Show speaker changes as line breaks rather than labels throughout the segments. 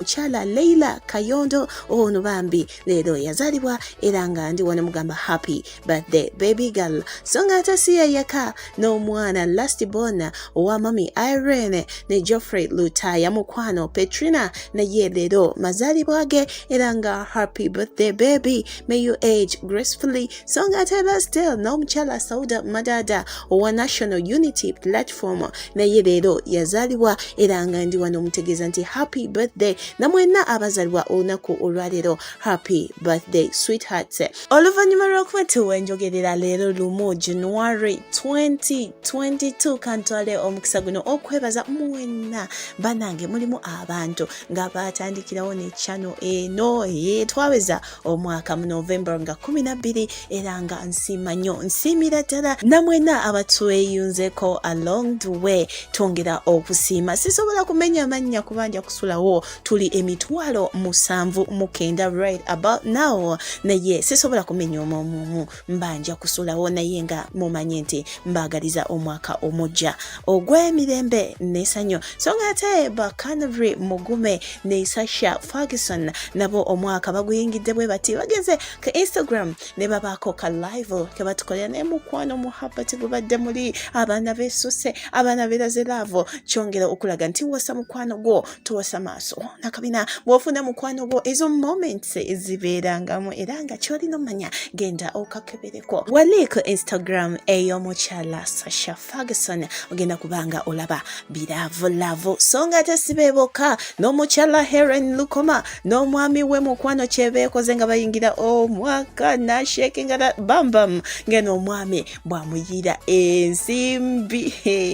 Muchala Leila Kayondo ono bambi leero yazalibwa era nga ndi wano mugamba happy birthday baby girl. Songa atasiya yaka n'omwana last born wa mami Irene ne Geoffrey Lutaya mukwano Petrina naye leero mazalibwa ge era nga happy birthday baby, may you age gracefully. Songa atela still n'omuchala Sauda Madada wa National Unity Platform naye leero yazalibwa era nga ndi wano mutegeeza nti happy birthday namwena abazalibwa olunaku olwaleero happy birthday sweethearts. Oluvannyuma lw'okuba enjogerera leero lumu January 2022 kantwale omukisa guno okwebaza mwenna banange mulimu abantu nga batandikirawo ne channel eno twaweza omwaka mu November nga 12 era nga nsiima nnyo nsiimira ddala namwena abatweyunzeko along the way twongera okusiima. Sisobola kumenya amannya kubanja kusulawo tuli emitwalo 79 right about now naye sisobola kumenya omumu mbanja kusulawo naye nga mumanye nti mbagaliza omwaka omujja ogw'emirembe n'essanyu. So nga ate Bakanavri Mugume ne Sasha Ferguson nabo omwaka baguyingidde bwe bati bagenze ka Instagram ne babaako ka live ke batukolera ne mukwano muhabbati gubadde muli abaana beesuse abaana beraze lavo kyongera okulaga nti wasa mukwano gwo tuwasa maaso nakabina bwofuna mukwano gwo ezo moments ezibeerangamu era nga kyolina omanya genda okakebereko waliko Instagram ey'omukyala Sasha Ferguson ogenda kubanga olaba biravo songa ate sibeeboka n'omukyala Helen Lukoma n'omwami we mukwano kyebeekoze nga bayingira omwaka nashekinga bambam ngeno omwami bwamuyira ensimbi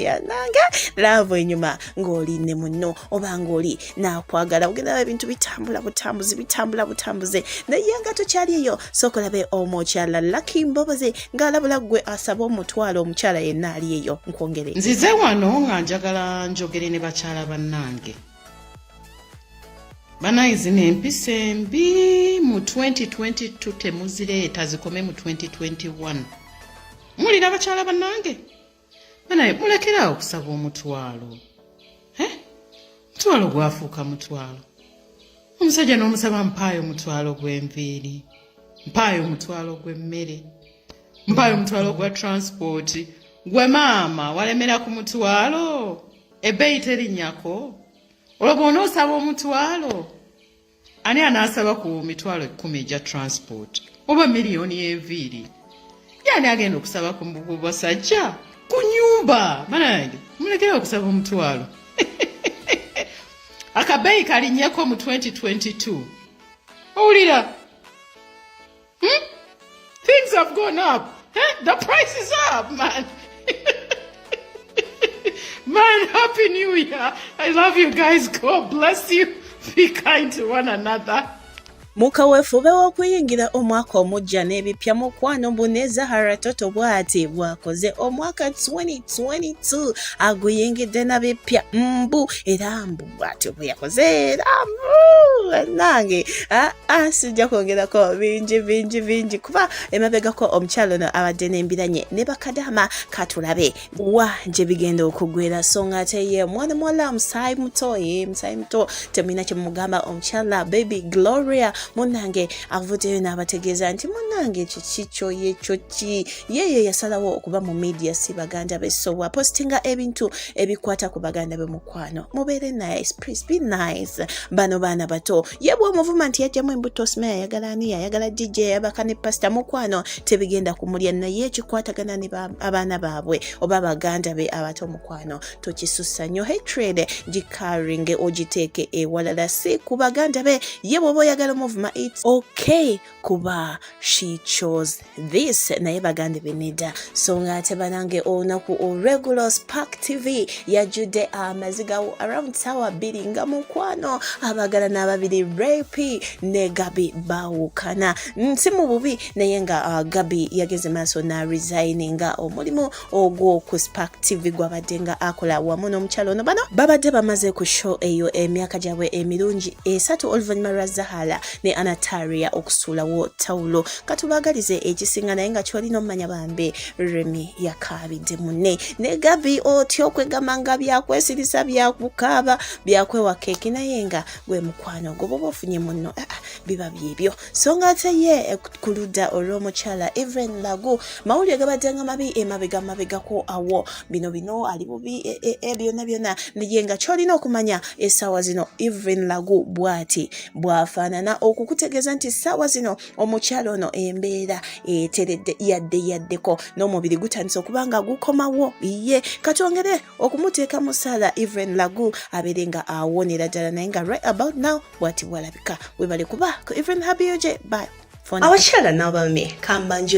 ananga lavo enyuma ng'oline munno oba ng'oli nakwagala ogenda ebintu bitambula butambuze naye nga tokyali eyo sokolabe omukyala Lucky Mbobozi ng'alabula gwe asaba omutwalo omukyala yenna ali eyo nkwongere
nzize wano nga njagala njogere ne bakyala bannange banayizi n'empisa embi mu 2022 temuzireeta zikome mu 2021 mulina bakyala bannange banaye mulekerawo okusaba omutwalo mutwalo gwafuuka mutwalo omusajja n'omusaba mpaayo omutwalo gw'enviiri mpaayo omutwalo gw'emmere mpaayo omutwalo gwa transport gwe maama walemera ku mutwalo ebbeeyi terinyako olwo onoosaba omutwalo ani anaasaba ku mitwalo 10 egya transport oba miliyoni y'enviiri yani agenda okusaba ku basajja ku nnyumba banange mulekera okusaba omutwalo akabeeyi kalinnyeko mu 2022 owulira things have gone up the price is up man man, happy new year. I love you guys. God bless you. Be kind to one another.
Mukaweefube w'okuyingira omwaka omujja n'ebipya mukwano Buneza Haratoto bw'ati bwakoze omwaka 2022 aguyingidde na bipya mbu era mbu bw'ati bwe yakoze era mbu nange sijja kwongerako bingi kuba emabegako omukyalo no abadde n'embiranye ne bakadama katulabe wa nje bigenda okugwera so nga ate ye mwana muwala musayi muto temulina kye mugamba omukyala baby Gloria munange avuteyo n'abategeeza nti munange ekyo yekyo ki yeye yasalawo okuba mu media si baganda be so postinga ebintu ebikwata ku baganda be mukwano mubeere nice please be nice bano baana bato yebwe movement yajjamu embuto smea yagala DJ yabaka ne pastor mukwano tebigenda kumulya naye ekikwatagana ne abaana baabwe oba baganda be abato mukwano tokisussa nnyo hatred gikaringe ogiteeke ewalala si ku baganda be yebwe boyagala movement it's okay kuba she chose this naye baganda beneda so nga tebanange onaku o regular Spark TV yajudde amaziga around sawa 2 nga mukwano abagala n'ababiri Rapi ne Gabi bawukana nsimu bubi naye nga Gabi yageze maaso na resigninga omulimu ogwo ku Spark TV gwabadde nga akola wamu n'omukyalo no bano babadde bamaze ku show eyo emyaka gyabwe emirungi 3 oluvannyuma lwa Zahala ne Anataria okusuulawo tawulo katubagalize ekisinga naye nga kyolina omumanya bambi Remi yakaabidde munne ne Gabi otyo okwegamba nga byakwesirisa byakukaaba byakwewa keeki naye nga gwe mukwano gwo bwoba ofunye munno biba byebyo so nga ate ye ku ludda olw'omukyala Evelyn Lagu mawulire gabadde nga mabi emabegako awo bino ali bubi byonna naye nga kyolina okumanya essaawa zino Evelyn Lagu bw'ati bw'afaanana okukutegeeza nti essaawa zino omukyala ono embeera eteredde yaddeko n'omubiri gutandise okuba nga gukomawo ye katwongere okumuteeka mu ssaala Evelyn Lagu abeere nga awonera ddala naye nga right about now bw'ati bw'alabika webale kuba ku Evelyn Habioje bye abakyala n'abaami kambanjo